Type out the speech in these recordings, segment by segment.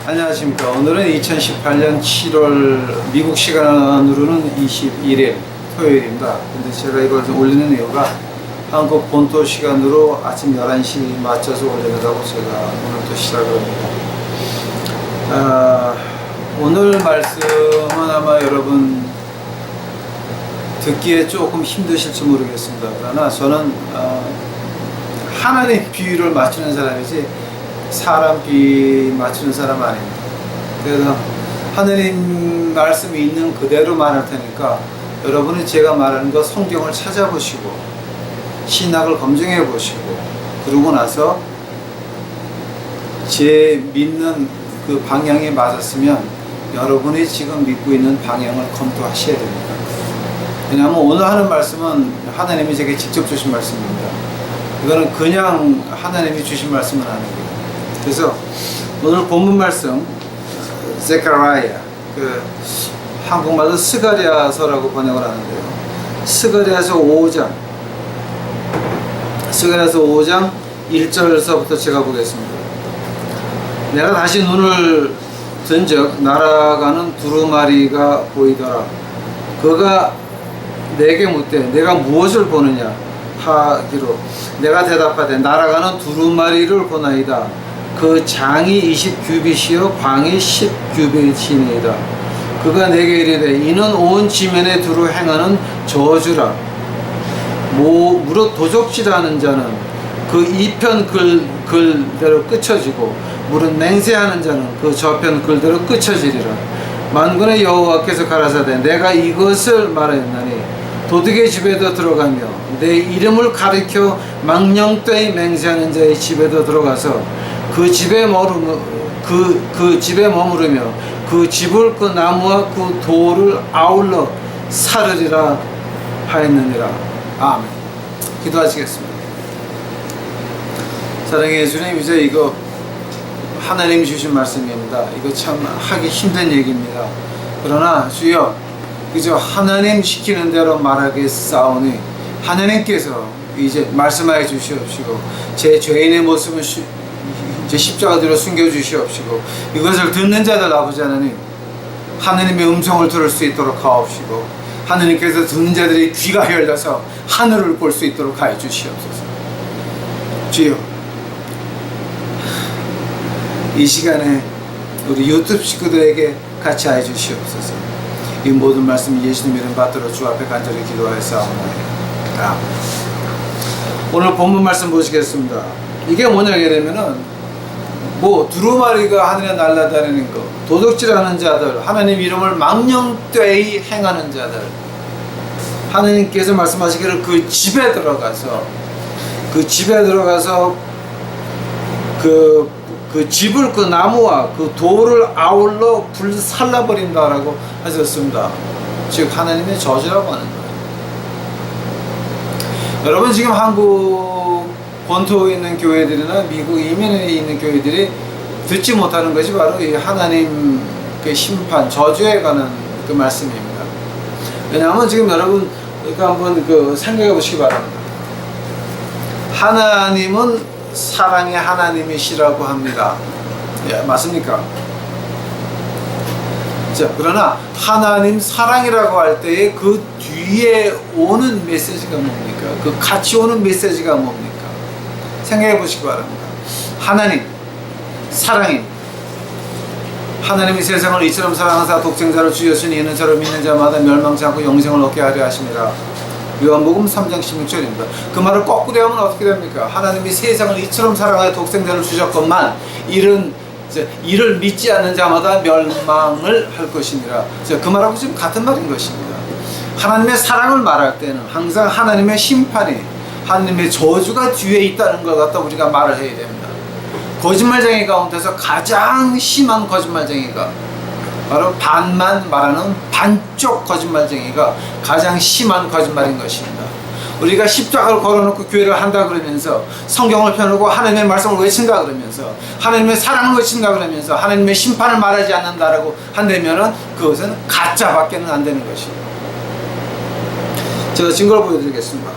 안녕하십니까. 오늘은 2018년 7월 미국 시간으로는 21일 토요일입니다. 근데 제가 이걸 올리는 이유가 한국 본토 시간으로 아침 11시 맞춰서 올리려고 제가 오늘부터 시작을 합니다. 오늘 말씀은 아마 여러분 듣기에 조금 힘드실지 모르겠습니다. 그러나 저는 하나님 비유를 맞추는 사람이지 사람 비유 맞추는 사람 아닙니다. 그래서 하나님 말씀이 있는 그대로 말할 테니까 여러분이 제가 말하는 거 성경을 찾아보시고 신학을 검증해 보시고 그러고 나서 제 믿는 그 방향에 맞았으면 여러분이 지금 믿고 있는 방향을 검토하셔야 됩니다. 왜냐하면 오늘 하는 말씀은 하나님이 제게 직접 주신 말씀입니다. 이거는 그냥 하나님이 주신 말씀은 아니고요. 그래서 오늘 본문 말씀 제카리아, 한국말로 스가랴서라고 번역을 하는데요. 스가랴서 5장 1절서부터 제가 보겠습니다. 내가 다시 눈을 든즉 날아가는 두루마리가 보이더라. 그가 내게 묻되 내가 무엇을 보느냐 하기로 내가 대답하되 날아가는 두루마리를 보나이다. 그 장이 20규빗이요 광이 10규빗이니이다. 그가 내게 이르되 이는 온 지면에 두루 행하는 저주라. 무릇 도적질하는 자는 그 이편 글대로 끊어지고 무릇 맹세하는 자는 그 저편 글대로 끊어지리라. 만군의 여호와께서 가라사대 내가 이것을 말하였나니 도둑의 집에도 들어가며 내 이름을 가리켜 망령되이 맹세하는 자의 집에도 들어가서 그 집에 머무르며 그 집을 그 나무와 그 돌을 아울러 사르리라 하였느니라. 아멘. 기도하시겠습니다. 사랑의 예수님, 이제 이거 하나님이 주신 말씀입니다. 이거 참 하기 힘든 얘기입니다. 그러나 주여 그저 하나님 시키는 대로 말하겠사오니 하나님께서 이제 말씀하여 주시옵시고 제 죄인의 모습은 제 십자가 뒤로 숨겨주시옵시고 이것을 듣는 자들 아버지 하나님 하나님의 음성을 들을 수 있도록 하옵시고 하나님께서 듣는 자들의 귀가 열려서 하늘을 볼 수 있도록 하여 주시옵소서. 주여 이 시간에 우리 유튜브 식구들에게 같이 하여 주시옵소서. 이 모든 말씀 예수님 이름 받들어 주 앞에 간절히 기도하였사옵나이다. 오늘 본문 말씀 보시겠습니다. 이게 뭐냐게 되면은 두루마리가 하늘에 날아다니는 것, 도둑질하는 자들, 하나님 이름을 망령되이 행하는 자들, 하나님께서 말씀하시기를 그 집에 들어가서 그 집을 그 나무와 그 돌을 아울러 불살라버린다라고 하셨습니다. 즉 하나님의 저주라고 하는 거예요. 여러분 지금 한국 본토에 있는 교회들이나 미국 이민에 있는 교회들이 듣지 못하는 것이 바로 이 하나님 그 심판, 저주에 관한 그 말씀입니다. 왜냐하면 지금 여러분 한번 생각해 보시기 바랍니다. 하나님은 사랑의 하나님이시라고 합니다. 예, 맞습니까? 자, 그러나 하나님 사랑이라고 할 때에 그 뒤에 오는 메시지가 뭡니까? 그 같이 오는 메시지가 뭡니까? 생각해 보시기 바랍니다. 하나님 사랑이 하나님이 세상을 이처럼 사랑하사 독생자를 주셨으니 이는 저를 믿는 자마다 멸망치 않고 영생을 얻게 하려 하심이라. 요한복음 3장 16절입니다. 그 말을 거꾸로 하면 어떻게 됩니까? 하나님이 세상을 이처럼 사랑하여 독생자를 주셨건만 이를 믿지 않는 자마다 멸망을 할 것이니라. 그 말하고 지금 같은 말인 것입니다. 하나님의 사랑을 말할 때는 항상 하나님의 심판이 하나님의 저주가 뒤에 있다는 걸 갖다 우리가 말을 해야 됩니다. 거짓말쟁이 가운데서 가장 심한 거짓말쟁이가 바로 반만 말하는 반쪽 거짓말쟁이가 가장 심한 거짓말인 것입니다. 우리가 십자가를 걸어놓고 교회를 한다 그러면서 성경을 펴놓고 하나님의 말씀을 외친다 그러면서 하나님의 사랑을 외친다 그러면서 하나님의 심판을 말하지 않는다라고 한다면은 그것은 가짜밖에는 안 되는 것입니다. 제가 증거를 보여드리겠습니다.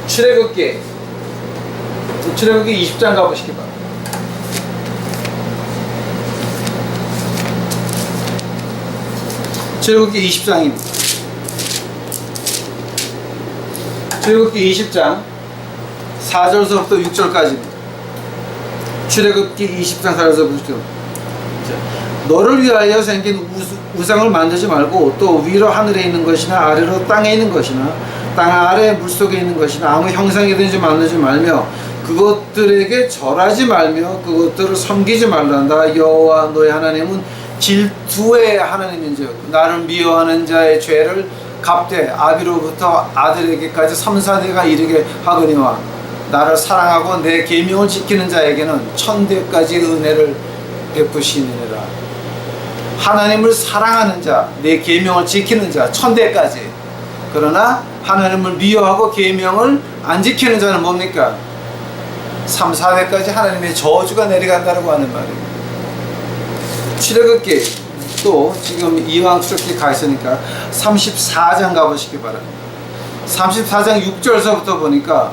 출애굽기 출애굽기 20장 가보시기 바랍니다. 출애굽기 20장입니다. 출애굽기 20장 4절서부터 6절까지입니다. 출애굽기 20장 4절서부터 6절. 너를 위하여 생긴 우상을 만들지 말고 또 위로 하늘에 있는 것이나 아래로 땅에 있는 것이나 땅 아래 물속에 있는 것이나 아무 형상이든지 만들지 말며 그것들에게 절하지 말며 그것들을 섬기지 말란다. 여호와 너의 하나님은 질투의 하나님인즉 나를 미워하는 자의 죄를 갚되 아비로부터 아들에게까지 3, 4대가 이르게 하거니와 나를 사랑하고 내 계명을 지키는 자에게는 천대까지 은혜를 베푸시느니라. 하나님을 사랑하는 자, 내 계명을 지키는 자, 천대까지. 그러나 하나님을 미워하고 계명을 안 지키는 자는 뭡니까? 3, 4대까지 하나님의 저주가 내려간다고 하는 말입니다. 출애굽기 또 지금 이왕 출애굽기 가 있으니까 34장 가보시기 바랍니다. 34장 6절서부터 보니까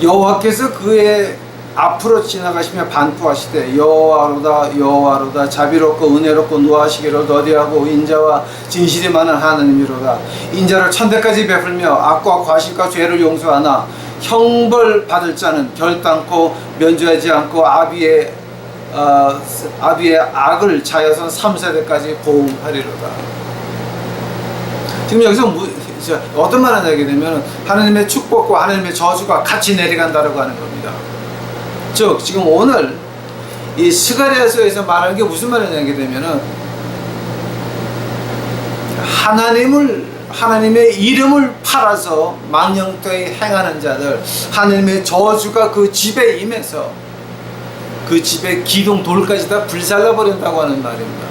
여호와께서 그의 앞으로 지나가시며 반포하시되 여호와로다 여호와로다 자비롭고 은혜롭고 노하시기로 더디하고 인자와 진실이 많은 하나님이로다. 인자를 천대까지 베풀며 악과 과실과 죄를 용서하나 형벌 받을 자는 결단코 면죄하지 않고 아비의 악을 자여선 3세대까지 보응하리로다. 지금 여기서 어떤 말을 하게 되면 하나님의 축복과 하나님의 저주가 같이 내려간다고 하는 겁니다. 즉 지금 오늘 이 스가랴서에서 말하는 게 무슨 말이냐게 되면은 하나님의 이름을 팔아서 망령되이 행하는 자들, 하나님의 저주가 그 집에 임해서 그 집의 기둥 돌까지 다 불살라 버린다고 하는 말입니다.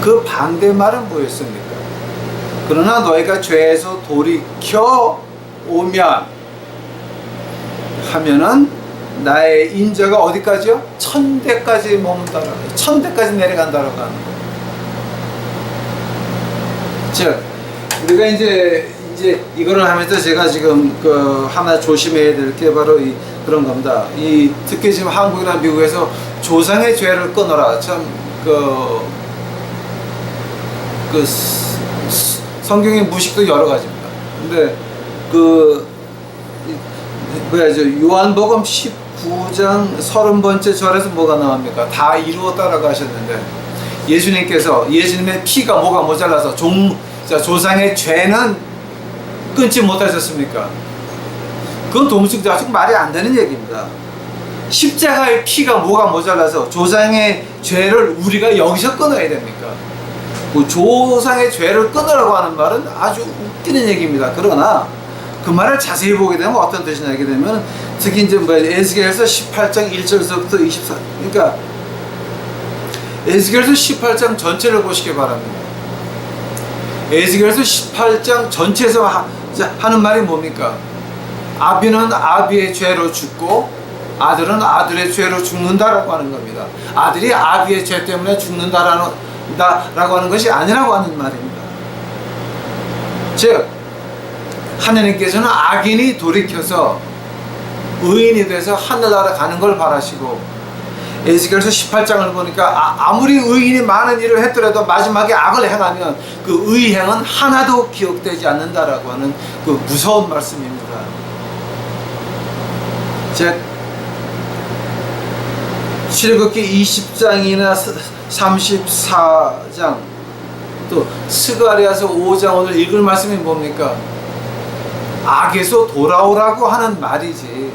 그 반대말은 뭐였습니까? 그러나 너희가 죄에서 돌이켜 오면 하면은 나의 인자가 어디까지요? 천대까지 머문다라고, 천대까지 내려간다라고 하는 거예요. 즉 우리가 이제 이거를 하면서 제가 지금 그 하나 조심해야 될 게 바로 그런 겁니다. 특히 지금 한국이나 미국에서 조상의 죄를 끊어라. 참 성경의 무식도 여러 가지입니다. 근데 요한복음 19장 30번째 절에서 뭐가 나옵니까? 다 이루었다라고 하셨는데 예수님의 피가 뭐가 모자라서 조상의 죄는 끊지 못하셨습니까? 그건 도무지 아직 말이 안 되는 얘기입니다. 십자가의 피가 뭐가 모자라서 조상의 죄를 우리가 여기서 끊어야 됩니까? 그 조상의 죄를 끊으라고 하는 말은 아주 웃기는 얘기입니다. 그러나 그 말을 자세히 보게 되면 어떤 뜻이냐 하게 되면 특히 이제 에스겔서 18장 1절서부터 24, 그러니까 에스겔서 18장 전체를 보시기 바랍니다. 에스겔서 18장 전체에서 하는 말이 뭡니까? 아비는 아비의 죄로 죽고 아들은 아들의 죄로 죽는다라고 하는 겁니다. 아들이 아비의 죄 때문에 죽는다라고 하는 것이 아니라고 하는 말입니다. 즉 하나님께서는 악인이 돌이켜서 의인이 돼서 하늘나라 가는 걸 바라시고, 에스겔서 18장을 보니까 아무리 의인이 많은 일을 했더라도 마지막에 악을 행하면 그 의행은 하나도 기억되지 않는다라고 하는 그 무서운 말씀입니다. 즉 출애굽기 20장이나 34장 또 스가랴서 5장 오늘 읽을 말씀이 뭡니까? 악에서 돌아오라고 하는 말이지.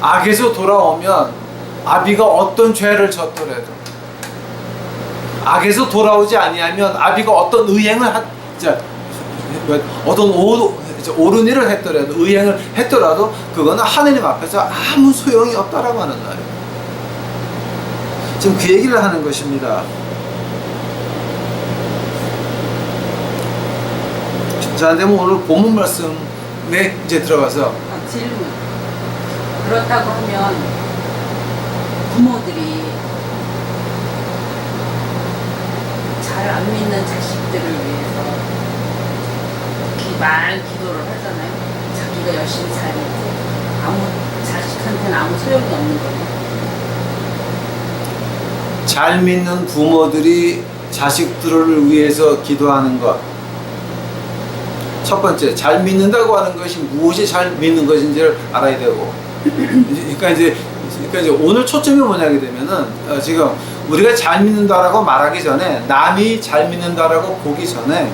악에서 돌아오면 아비가 어떤 죄를 졌더라도, 악에서 돌아오지 아니하면 아비가 어떤 의행을 어떤 옳은 일을 했더라도, 의행을 했더라도 그거는 하느님 앞에서 아무 소용이 없다라고 하는 말이에요. 지금 그 얘기를 하는 것입니다. 자, 그러면 오늘 본문 말씀에 이제 들어가서 질문. 그렇다고 하면 부모들이 잘 안 믿는 자식들을 위해서 많은 기도를 하잖아요. 자기가 열심히 살면 아무 소용이 없는 거예요. 잘 믿는 부모들이 자식들을 위해서 기도하는 것. 첫 번째, 잘 믿는다고 하는 것이 무엇이 잘 믿는 것인지를 알아야 되고. 그러니까 이제 오늘 초점이 뭐냐게 되면은 지금 우리가 잘 믿는다라고 말하기 전에, 남이 잘 믿는다라고 보기 전에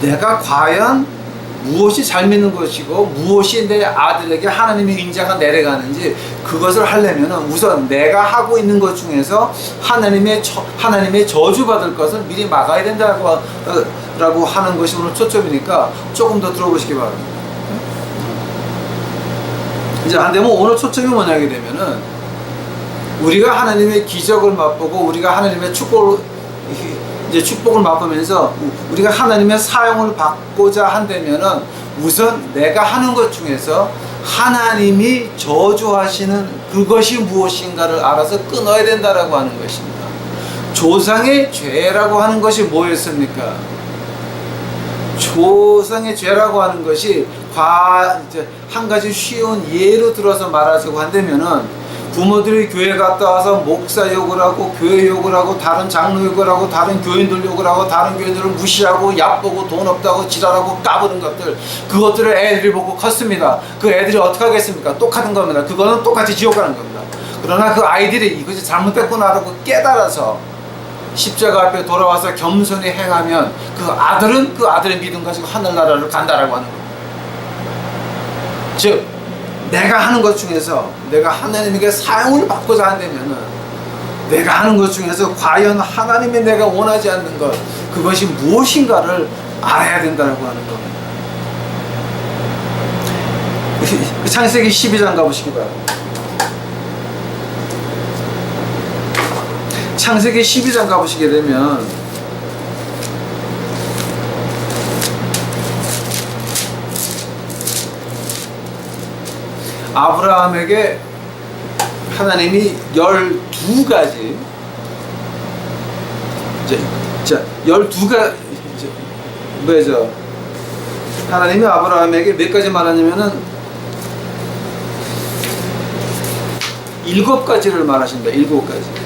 내가 과연 무엇이 잘 믿는 것이고 무엇이 내 아들에게 하나님이 인자가 내려가는지, 그것을 하려면 우선 내가 하고 있는 것 중에서 하나님의 저주받을 것을 미리 막아야 된다고 라고 하는 것이 오늘 초점이니까 조금 더 들어보시기 바랍니다. 이제 안 되면 오늘 초점이 뭐냐게 되면은, 우리가 하나님의 기적을 맛보고 우리가 하나님의 축복을 맛보면서 우리가 하나님의 사용을 받고자 한다면은, 우선 내가 하는 것 중에서 하나님이 저주하시는 그것이 무엇인가를 알아서 끊어야 된다라고 하는 것입니다. 조상의 죄라고 하는 것이 뭐였습니까? 조상의 죄라고 하는 것이 한 가지 쉬운 예로 들어서 말하자고 한다면은, 부모들이 교회 갔다 와서 목사 욕을 하고 교회 욕을 하고 다른 장로 욕을 하고 다른 교인들 욕을 하고 다른 교인들을 무시하고 얕보고 돈 없다고 지랄하고 까부는 것들, 그것들을 애들이 보고 컸습니다. 그 애들이 어떻게 하겠습니까? 똑같은 겁니다. 그거는 똑같이 지옥 가는 겁니다. 그러나 그 아이들이 이것이 잘못됐구나라고 깨달아서 십자가 앞에 돌아와서 겸손히 행하면, 그 아들은 그 아들의 믿음 가지고 하늘나라를 간다라고 하는 겁니다. 즉, 내가 하는 것 중에서 내가 하나님에게 사용을 받고자 한다면은, 내가 하는 것 중에서 과연 하나님이 내가 원하지 않는 것, 그것이 무엇인가를 알아야 된다고 하는 겁니다. 창세기 12장 가보시기 바랍니다. 창세기 12장 가보시게 되면, 아브라함에게 하나님이 12가지, 12가지, 뭐죠? 하나님이 아브라함에게 몇 가지 말하냐면은 7가지를 말하신다. 7가지.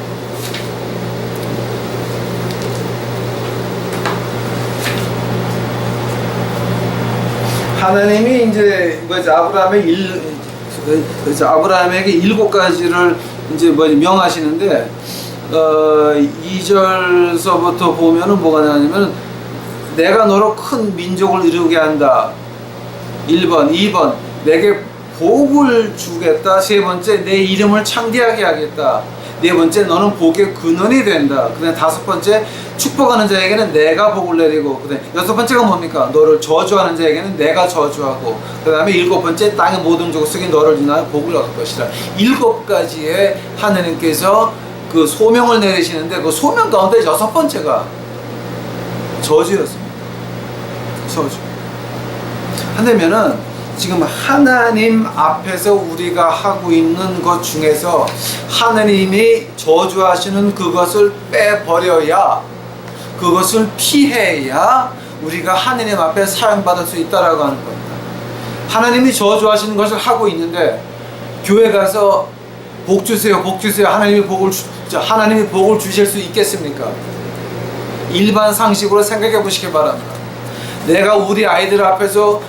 하나님이 이제 아브라함에게 7가지를 이제 명하시는데, 2절서부터 보면은 뭐가 나냐면, 내가 너로 큰 민족을 이루게 한다. 1번, 2번, 내게 복을 주겠다. 3번째, 내 이름을 창대하게 하겠다. 4번째, 너는 복의 근원이 된다. 그 다음에 5번째, 축복하는 자에게는 내가 복을 내리고, 그 다음에 6번째가 뭡니까? 너를 저주하는 자에게는 내가 저주하고, 그 다음에 7번째, 땅의 모든 족속이 너를 인하여 복을 얻을 것이라. 7가지의 하나님께서 그 소명을 내리시는데, 그 소명 가운데 6번째가 저주였습니다. 저주. 한다면은 지금 하나님 앞에서 우리가 하고 있는 것 중에서 하나님이 저주하시는 그것을 빼버려야, 그것을 피해야 우리가 하나님 앞에 사용받을 수 있다라고 하는 겁니다. 하나님이 저주하시는 것을 하고 있는데, 교회 가서 복 주세요, 복 주세요, 하나님이 복을 주실 수 있겠습니까? 일반 상식으로 생각해 보시기 바랍니다. 내가 우리 아이들 앞에서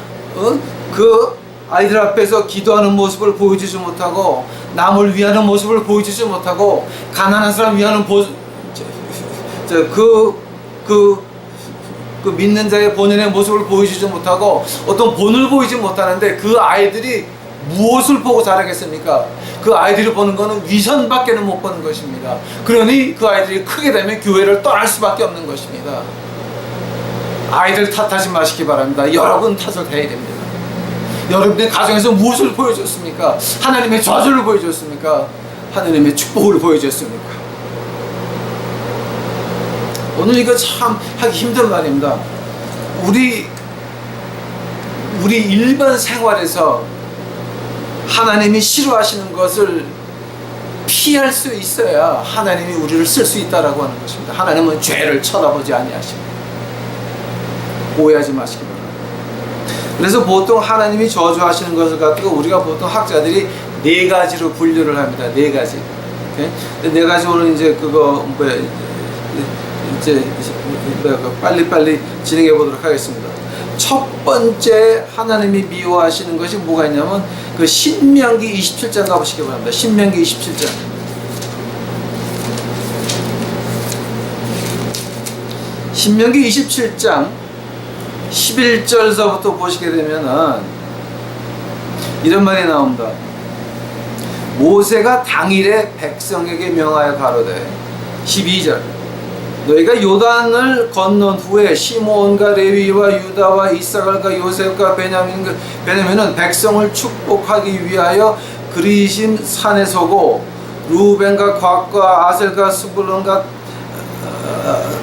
그 아이들 앞에서 기도하는 모습을 보여주지 못하고, 남을 위하는 모습을 보여주지 못하고, 가난한 사람 위하는 그 믿는 자의 본연의 모습을 보여주지 못하고, 어떤 본을 보이지 못하는데, 그 아이들이 무엇을 보고 자라겠습니까? 그 아이들이 보는 것은 위선밖에는 못 보는 것입니다. 그러니 그 아이들이 크게 되면 교회를 떠날 수밖에 없는 것입니다. 아이들 탓하지 마시기 바랍니다. 여러분 탓을 해야 됩니다. 여러분의 가정에서 무엇을 보여줬습니까? 하나님의 저주를 보여줬습니까? 하나님의 축복을 보여줬습니까? 오늘 이거 참 하기 힘든 말입니다. 우리 일반 생활에서 하나님이 싫어하시는 것을 피할 수 있어야 하나님이 우리를 쓸 수 있다라고 하는 것입니다. 하나님은 죄를 쳐다보지 아니하십니다. 오해하지 마시기 바랍니다. 그래서 보통 하나님이 저주하시는 것을 갖고 우리가 보통 학자들이 네 가지로 분류를 합니다. 네 가지. 오케이? 네 가지 오늘 이제 그거 이제 빨리빨리 진행해 보도록 하겠습니다. 첫 번째 하나님이 미워하시는 것이 뭐가 있냐면 그 신명기 27장 가보시기 바랍니다. 신명기 27장. 신명기 27장 11절서부터 보시게 되면은 이런 말이 나옵니다. 모세가 당일에 백성에게 명하여 가로되 12절 너희가 요단을 건넌 후에 시므온과 레위와 유다와 이사갈과 요셉과 베냐민은 백성을 축복하기 위하여 그리심 산에 서고 루벤과 갓과 아셀과 스불론과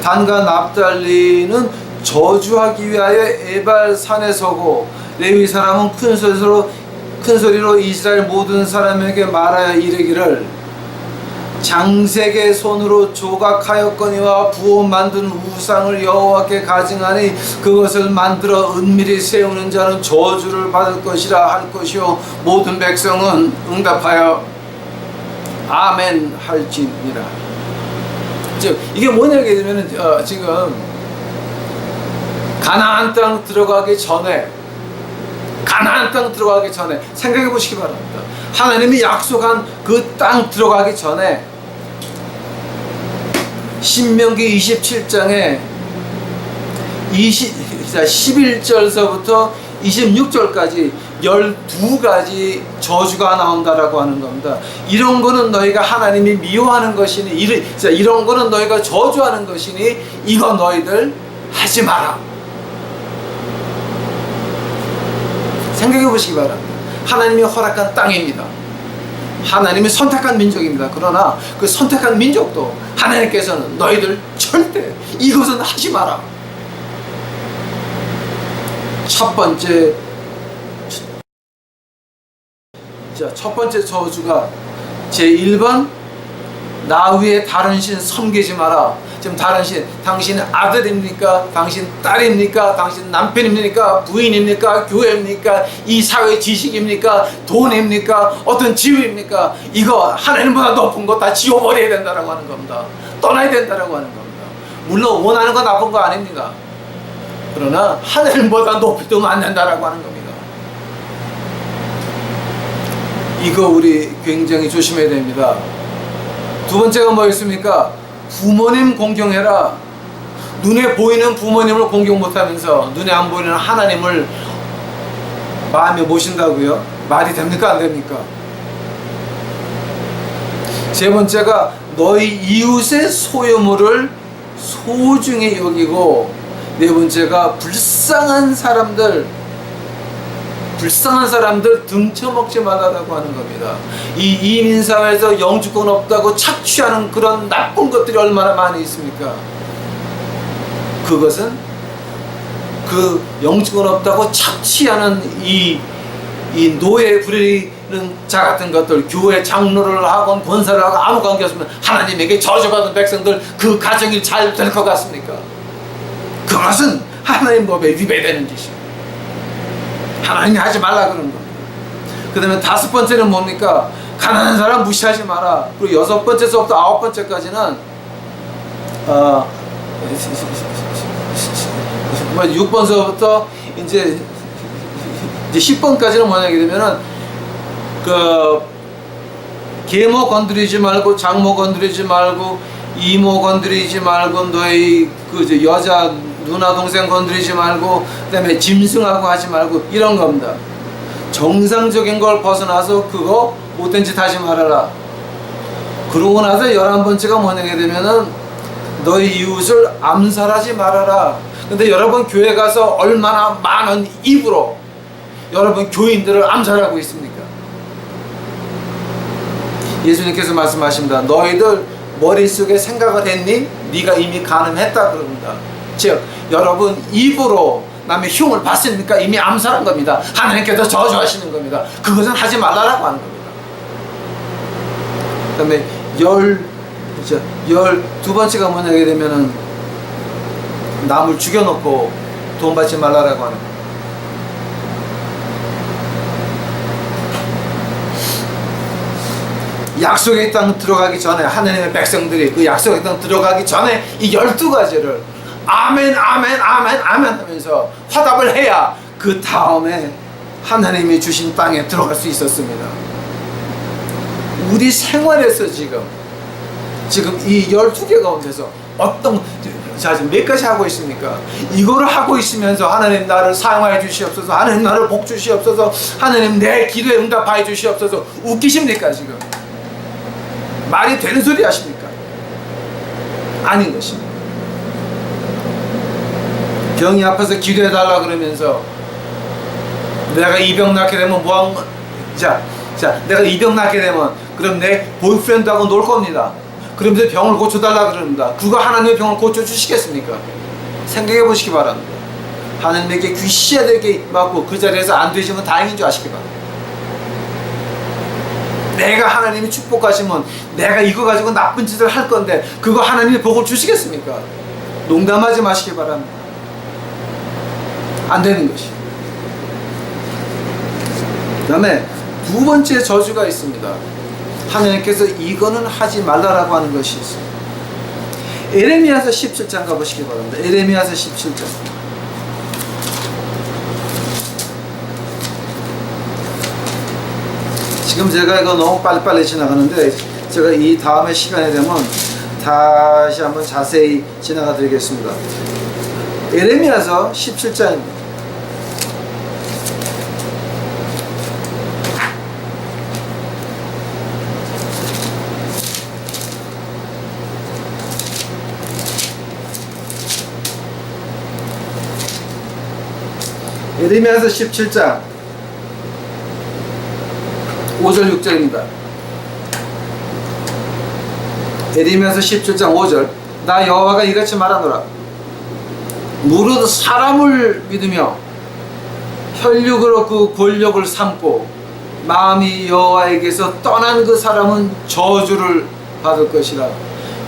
단과 납달리는 저주하기 위하여 에발 산에 서고 레위 사람은 큰 소리로 이스라엘 모든 사람에게 말하여 이르기를 장색의 손으로 조각하였거니와 부어 만든 우상을 여호와께 가증하니 그것을 만들어 은밀히 세우는 자는 저주를 받을 것이라 할 것이요 모든 백성은 응답하여 아멘 할지니라. 즉 이게 뭐냐 하게 되면은 지금 가나안 땅 들어가기 전에 생각해 보시기 바랍니다. 하나님이 약속한 그 땅 들어가기 전에 신명기 27장에 11절서부터 26절까지 12가지 저주가 나온다라고 하는 겁니다. 이런 거는 너희가 하나님이 미워하는 것이니 이런 거는 너희가 저주하는 것이니 이거 너희들 하지 마라. 생각해 보시기 바랍니다. 하나님이 허락한 땅입니다. 하나님이 선택한 민족입니다. 그러나 그 선택한 민족도 하나님께서는 너희들 절대 이것은 하지 마라. 첫 번째 저주가 제1번 나 위에 다른 신 섬기지 마라. 지금 다른 신, 당신 아들입니까? 당신 딸입니까? 당신 남편입니까? 부인입니까? 교회입니까? 이 사회 지식입니까? 돈입니까? 어떤 지위입니까? 이거 하나님보다 높은 거 다 지워버려야 된다라고 하는 겁니다. 떠나야 된다라고 하는 겁니다. 물론 원하는 건 나쁜 거 아닙니다. 그러나 하나님보다 높이 두면 안 된다라고 하는 겁니다. 이거 우리 굉장히 조심해야 됩니다. 두 번째가 뭐였습니까? 부모님 공경해라. 눈에 보이는 부모님을 공경 못하면서 눈에 안 보이는 하나님을 마음에 모신다고요? 말이 됩니까? 안 됩니까? 세 번째가 너희 이웃의 소유물을 소중히 여기고, 네 번째가 불쌍한 사람들 등쳐먹지 말라고 하는 겁니다. 이 이민사회에서 영주권 없다고 착취하는 그런 나쁜 것들이 얼마나 많이 있습니까? 그것은 그 영주권 없다고 착취하는 이 노예 부리는 자 같은 것들, 교회 장로를 하건 권사를 하건 아무 관계 없으면 하나님에게 저주받은 백성들, 그 가정이 잘 될 것 같습니까? 그것은 하나님 법에 위배되는 짓이에요. 하나님이 하지 말라 그런 겁니다. 그 다음에 다섯 번째는 뭡니까? 가난한 사람 무시하지 마라. 그리고 여섯 번째서부터 아홉 번째까지는 6번서부터 이제 10번까지는 뭐냐 되면은 그 계모 건드리지 말고, 장모 건드리지 말고, 이모 건드리지 말고, 너희 그 여자 누나 동생 건드리지 말고, 그다음에 짐승하고 하지 말고, 이런 겁니다. 정상적인 걸 벗어나서 그거 못된 짓 하지 말아라. 그러고 나서 11번째가 뭐냐게 되면은 너희 이웃을 암살하지 말아라. 근데 여러분 교회 가서 얼마나 많은 입으로 여러분 교인들을 암살하고 있습니까? 예수님께서 말씀하십니다. 너희들 머릿속에 생각을 했니? 네가 이미 간음했다 그럽니다. 즉 여러분 입으로 남의 흉을 봤습니까? 이미 암살한 겁니다. 하나님께서 저주하시는 겁니다. 그것은 하지 말라라고 하는 겁니다. 그 다음에 12번째가 뭐냐게 되면은 남을 죽여놓고 돈 받지 말라라고 하는 겁니다. 약속의 땅 들어가기 전에, 하나님의 백성들이 그 약속의 땅 들어가기 전에 이 12가지를 아멘 아멘 아멘 아멘 하면서 화답을 해야 그 다음에 하나님이 주신 땅에 들어갈 수 있었습니다. 우리 생활에서 지금 이 12개 가운데서 자, 지금 몇 가지 하고 있습니까? 이거를 하고 있으면서 하나님 나를 사용하여 주시옵소서, 하나님 나를 복 주시옵소서, 하나님 내 기도에 응답하여 주시옵소서. 웃기십니까 지금? 말이 되는 소리 하십니까? 아닌 것입니다. 병이 아파서 기도해달라 그러면서 내가 이 병 낫게 되면 내가 이 병 낫게 되면 그럼 내 보이프렌드하고 놀 겁니다. 그러면서 병을 고쳐달라 그럽니다. 그거 하나님의 병을 고쳐주시겠습니까? 생각해 보시기 바랍니다. 하나님에게 귀시해야 될 게 맞고 그 자리에서 안 되시면 다행인 줄 아시기 바랍니다. 내가 하나님이 축복하시면 내가 이거 가지고 나쁜 짓을 할 건데 그거 하나님이 복을 주시겠습니까? 농담하지 마시기 바랍니다. 안 되는 것이. 그 다음에 두 번째 저주가 있습니다. 하나님께서 이거는 하지 말라라고 하는 것이 있습니다. 에레미야서 17장 가보시기 바랍니다. 에레미야서 17장. 지금 제가 이거 너무 빨리빨리 지나가는데 제가 이 다음에 시간이 되면 다시 한번 자세히 지나가 드리겠습니다. 에레미야서 17장입니다. 에레미야서 17장 5절 6절입니다. 에레미야서 17장 5절. 나 여호와가 이같이 말하노라. 무릇 사람을 믿으며 혈육으로 그 권력을 삼고 마음이 여호와에게서 떠난 그 사람은 저주를 받을 것이라.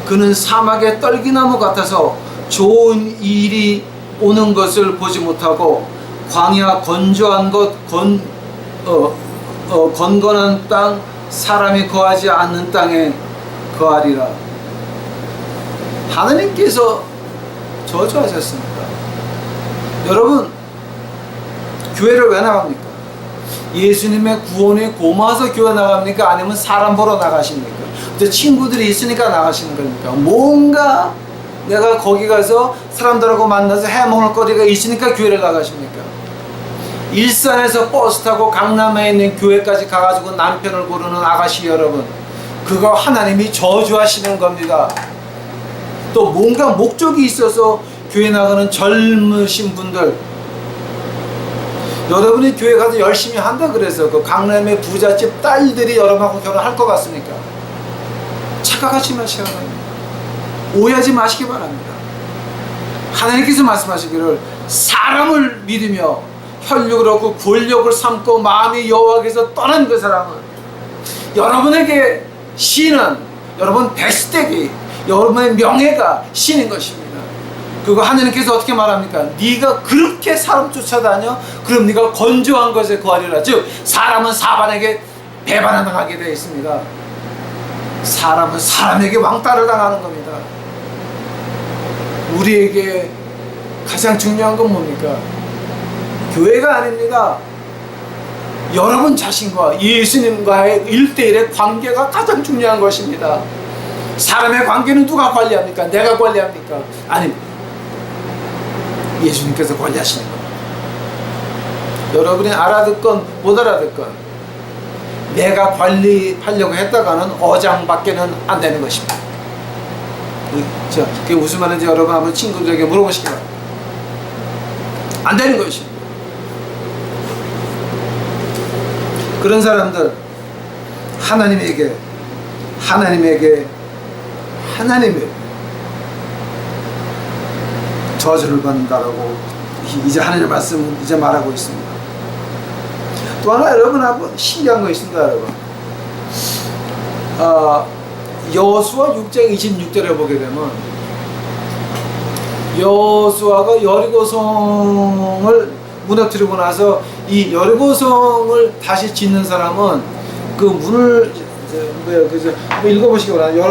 그는 사막의 떨기나무 같아서 좋은 일이 오는 것을 보지 못하고 광야 건조한 것 건건한 땅 사람이 거하지 않는 땅에 거하리라. 하나님께서 저주하셨습니다. 여러분, 교회를 왜 나갑니까? 예수님의 구원에 고마워서 교회 나갑니까? 아니면 사람 보러 나가십니까? 근데 친구들이 있으니까 나가시는 겁니까? 뭔가 내가 거기 가서 사람들하고 만나서 해먹을 거리가 있으니까 교회를 나가십니까? 일산에서 버스 타고 강남에 있는 교회까지 가가지고 남편을 고르는 아가씨 여러분, 그거 하나님이 저주하시는 겁니다. 또 뭔가 목적이 있어서 교회 나가는 젊으신 분들, 여러분이 교회 가서 열심히 한다 그래서 그 강남의 부잣집 딸들이 여러분하고 결혼할 것 같습니까? 착각하지 마시기 바랍니다. 오해하지 마시기 바랍니다. 하나님께서 말씀하시기를 사람을 믿으며 혈육으로 그 권력을 삼고 마음이 여호와께서 떠난 그 사람은, 여러분에게 신은 여러분 배스tek이 여러분의 명예가 신인 것입니다. 그거 하나님께서 어떻게 말합니까? 네가 그렇게 사람 쫓아다녀? 그럼 네가 건조한 것에 거하리라. 즉 사람은 사반에게 배반당하게 되어 있습니다. 사람은 사람에게 왕따를 당하는 겁니다. 우리에게 가장 중요한 건 뭡니까? 교회가 아닙니다. 여러분 자신과 예수님과의 1대1의 관계가 가장 중요한 것입니다. 사람의 관계는 누가 관리합니까? 내가 관리합니까? 아닙니다. 예수님께서 관리하시는 겁니다. 여러분이 알아듣건 못 알아듣건 내가 관리하려고 했다가는 어장밖에는 안 되는 것입니다. 그게 무슨 말인지 여러분 한번 친구들에게 물어보시기 바랍니다. 안 되는 것입니다. 그런 사람들 하나님의 저주를 받는다라고 이제 하나님의 말씀은 이제 말하고 있습니다. 또 하나 여러분하고 신기한 거 있습니다. 여러분, 여호수아 6장 26절에 보게 되면 여호수아가 여리고성을 무너뜨리고 나서 이 여리고성을 다시 짓는 사람은 그 문을 읽어보시기 바랍니다.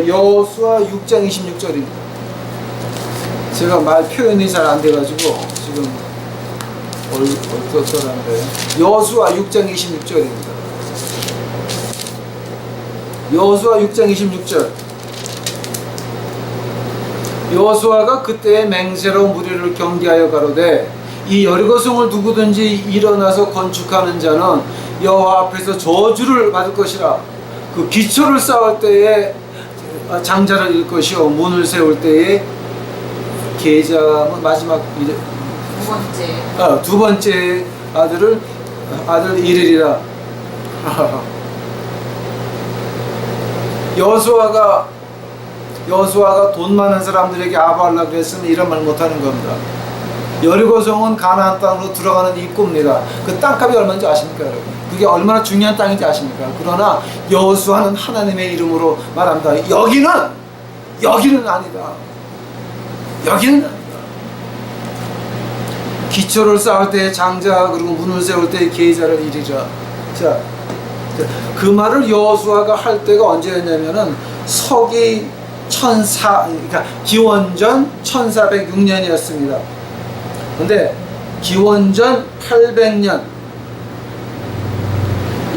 여호수아 6장 26절입니다. 제가 말 표현이 잘 안 돼가지고 지금 얼떨떨한데 여호수아 6장 26절입니다. 여호수아 6장 26절. 여호수아가 그때의 맹세로 무리를 경계하여 가로되 이 여리고성을 누구든지 일어나서 건축하는 자는 여호와 앞에서 저주를 받을 것이라. 그 기초를 쌓을 때에 장자를 잃을 것이요 문을 세울 때에 계자 마지막 두 번째 아들 잃으리라. 여호수아가 돈 많은 사람들에게 아부하려고 했으면 이런 말 못하는 겁니다. 여리고성은 가나안 땅으로 들어가는 입구입니다. 그 땅값이 얼마인지 아십니까, 여러분? 그게 얼마나 중요한 땅인지 아십니까? 그러나 여호수아는 하나님의 이름으로 말합니다. 여기는 아니다. 여기는 아니다. 기초를 쌓을 때의 장자 그리고 문을 세울 때의 계자를 이리라. 자, 그 말을 여호수아가 할 때가 언제였냐면은 서기 그러니까 기원전 1406년이었습니다. 근데 기원전 800년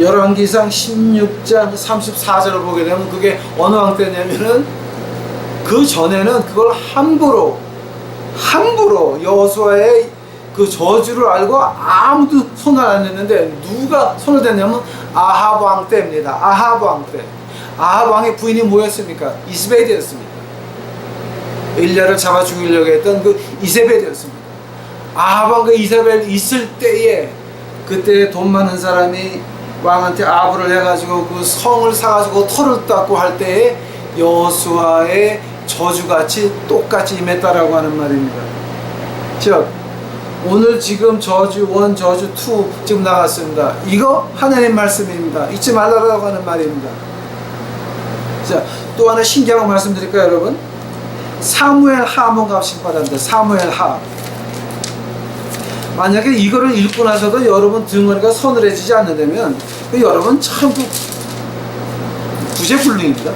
열왕기상 16장 34절을 보게 되면 그게 어느 왕 때냐면은 그 전에는 그걸 함부로 여호수아의 그 저주를 알고 아무도 손을 안 냈는데 누가 손을 댔냐면 아합 왕 때입니다. 아합 왕 때. 아합 왕의 부인이 뭐였습니까? 이스벨이었습니다. 엘리야를 잡아 죽이려고 했던 그 이세벨이었습니다. 아합 왕과 이세벨 있을 때에 그때 돈 많은 사람이 왕한테 아부를 해가지고 그 성을 사가지고 터를 닦고 할 때에 여호수아의 저주같이 똑같이 임했다라고 하는 말입니다. 즉 오늘 지금 저주 1, 저주 2 지금 나갔습니다. 이거 하나님 말씀입니다. 잊지 말라고 하는 말입니다. 자, 또 하나 신기한 거 말씀드릴까요, 여러분? 사무엘 하 한번 가보시기 바랍니다. 사무엘 하. 만약에 이거를 읽고 나서도 여러분 등허리가 서늘해지지 않는다면 여러분 참 구제불능입니다.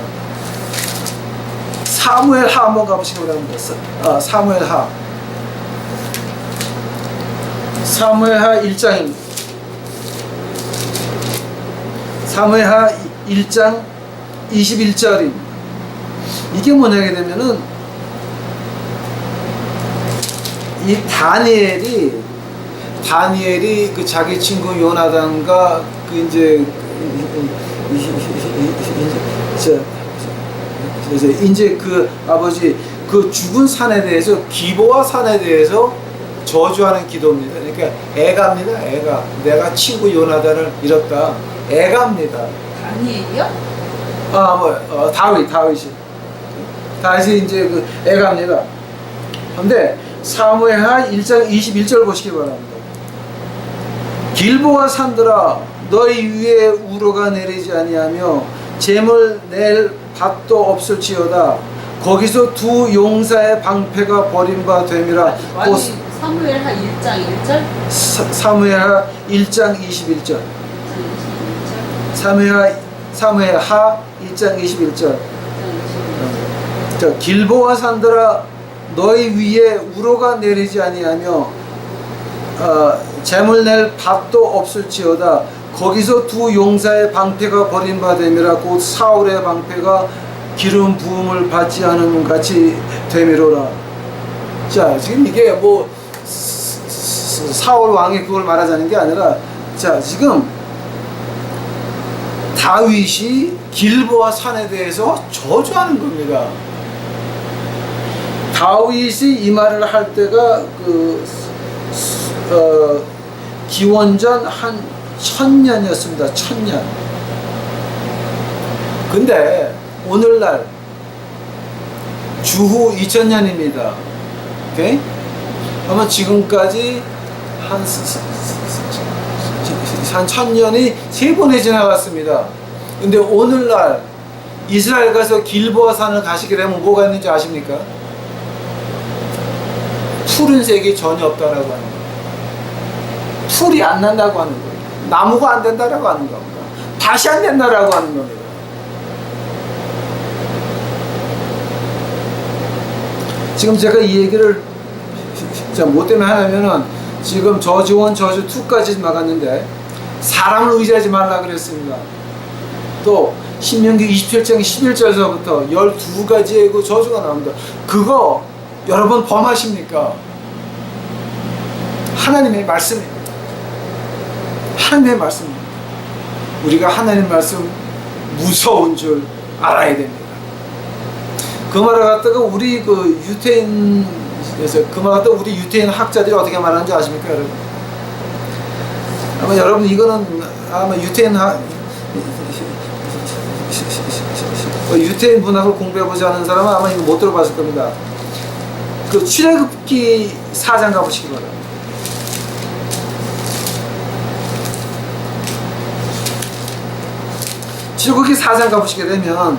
사무엘 하 한번 가보시기 바랍니다. 사무엘 하. 사무엘 하 1장입니다. 사무엘 하 1장 21절입니다. 이게 뭐냐게 되면은 이 다니엘이 그 자기 친구 요나단과 그 이제 그 아버지 그 죽은 산에 대해서 기보와 산에 대해서 저주하는 기도입니다. 그러니까 애갑니다. 애가 내가 친구 요나단을 잃었다. 애갑니다. 다니엘이요? 다윗이 이제 그 애갑니다. 근데 사무엘하 1장 21절 보시기 바랍니다. 길보아 산들아 너희 위에 우로가 내리지 아니하며 재물 낼 밭도 없을지어다. 거기서 두 용사의 방패가 버림바 됨이라. 사무엘하 1장 1절? 사무엘하 1장 21절. 사무엘하 1장 21절. 자, 길보아 산들아 너희 위에 우로가 내리지 아니하며 재물 낼 밭도 없을지어다. 거기서 두 용사의 방패가 버림받음이라. 곧 사울의 방패가 기름 부음을 받지 않음 같이 되미로라. 자, 지금 이게 뭐 사울 왕이 그걸 말하자는 게 아니라, 자, 지금 다윗이 길보아 산에 대해서 저주하는 겁니다. 다윗이 이 말을 할 때가 기원전 한 1000년이었습니다. 1000년. 근데 오늘날 주후 2000년입니다. 오케이? 그러면 지금까지 한 1000년이 3번에 지나갔습니다. 근데 오늘날 이스라엘 가서 길보아 산을 가시게 되면 뭐가 있는지 아십니까? 푸른색이 전혀 없다라고 하는 거예요. 풀이 안 난다고 하는 거예요. 나무가 안 된다라고 하는 겁니다. 다시 안 된다라고 하는 겁니다. 지금 제가 이 얘기를 뭐 때문에 하냐면은 지금 저주 1, 저주 2까지 막았는데 사람을 의지하지 말라 그랬습니다. 또 신명기 27장 11절서부터 12가지의 그 저주가 나옵니다. 그거 여러분 범하십니까? 하나님의 말씀입니다. 하나님의 말씀입니다. 우리가 하나님 말씀 무서운 줄 알아야 됩니다. 그 말을 갖다가 우리 그 유태인에서 그 말을 갖다가 우리 유태인 학자들이 어떻게 말하는지 아십니까, 여러분? 아마 여러분 이거는 아마 유태인 문학을 공부해보지 않은 사람은 아마 이거 못 들어봤을 겁니다. 그 출애굽기 4장 가보시기 바랍니다. 출애굽기 4장 가보시게 되면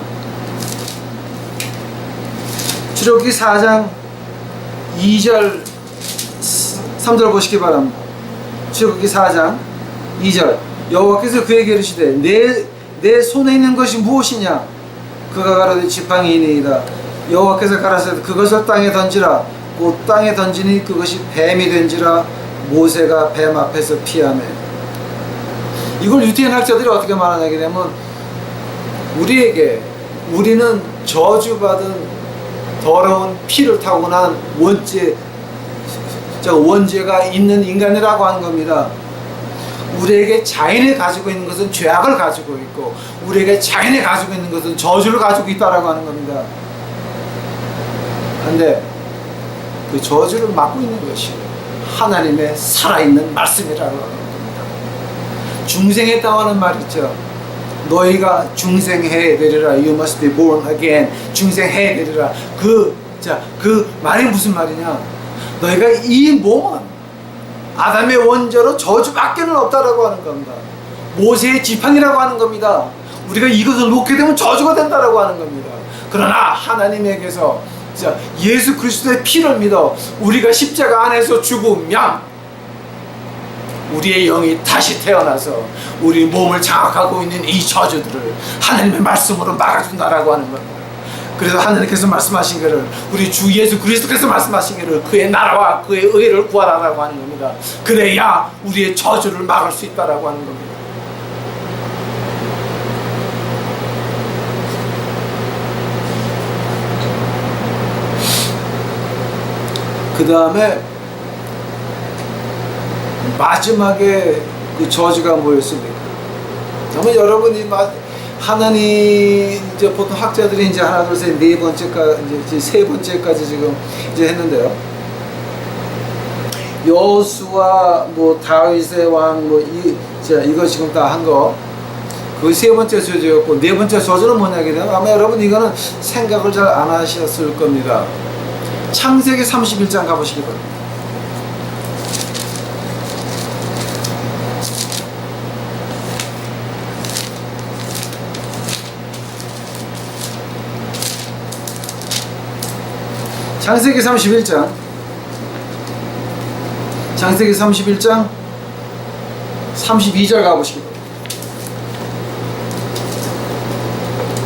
출애굽기 4장 2절 3절 보시기 바랍니다. 출애굽기 4장 2절 여호와께서 그에게 이르시되 내 손에 있는 것이 무엇이냐? 그가 가라되 지팡이니이다. 여호와께서 가라사대 그것을 땅에 던지라. 곧 땅에 던지니 그것이 뱀이 된지라. 모세가 뱀 앞에서 피하매. 이걸 유태인 학자들이 어떻게 말하냐게 되면 우리는 저주받은 더러운 피를 타고난 원죄가 있는 인간이라고 하는 겁니다. 우리에게 자연이 가지고 있는 것은 죄악을 가지고 있고 우리에게 자연이 가지고 있는 것은 저주를 가지고 있다라고 하는 겁니다. 그런데 그 저주를 막고 있는 것이 하나님의 살아있는 말씀이라고 하는 겁니다. 중생했다고 하는 말 있죠. 너희가 중생해야 되리라. You must be born again. 중생해야 되리라. 그 말이 무슨 말이냐? 너희가 이 몸은 아담의 원죄로 저주밖에는 없다라고 하는 겁니다. 모세의 지팡이라고 하는 겁니다. 우리가 이것을 놓게 되면 저주가 된다라고 하는 겁니다. 그러나 하나님에게서 예수 그리스도의 피를 믿어 우리가 십자가 안에서 죽으면 우리의 영이 다시 태어나서 우리 몸을 장악하고 있는 이 저주들을 하나님의 말씀으로 막아준다라고 하는 겁니다. 그래서 하나님께서 말씀하신 것을 우리 주 예수 그리스도께서 말씀하신 것을 그의 나라와 그의 의를 구하라고 하는 겁니다. 그래야 우리의 저주를 막을 수 있다라고 하는 겁니다. 그 다음에 마지막에 그 저주가 뭐였습니까? 아마 여러분이 하나님 이제 보통 학자들이 이제 하나 둘 셋 네 번째까지 이제 세 번째까지 지금 이제 했는데요. 여호수아 뭐 다윗의 왕 뭐 이거 지금 다 한 거. 그 세 번째 저주였고 네 번째 저주는 뭐냐게 되면 아마 여러분 이거는 생각을 잘 안 하셨을 겁니다. 창세기 31장 가보시기 바랍니다. 창세기 31장 창세기 31장 32절 가보시기 바랍니다.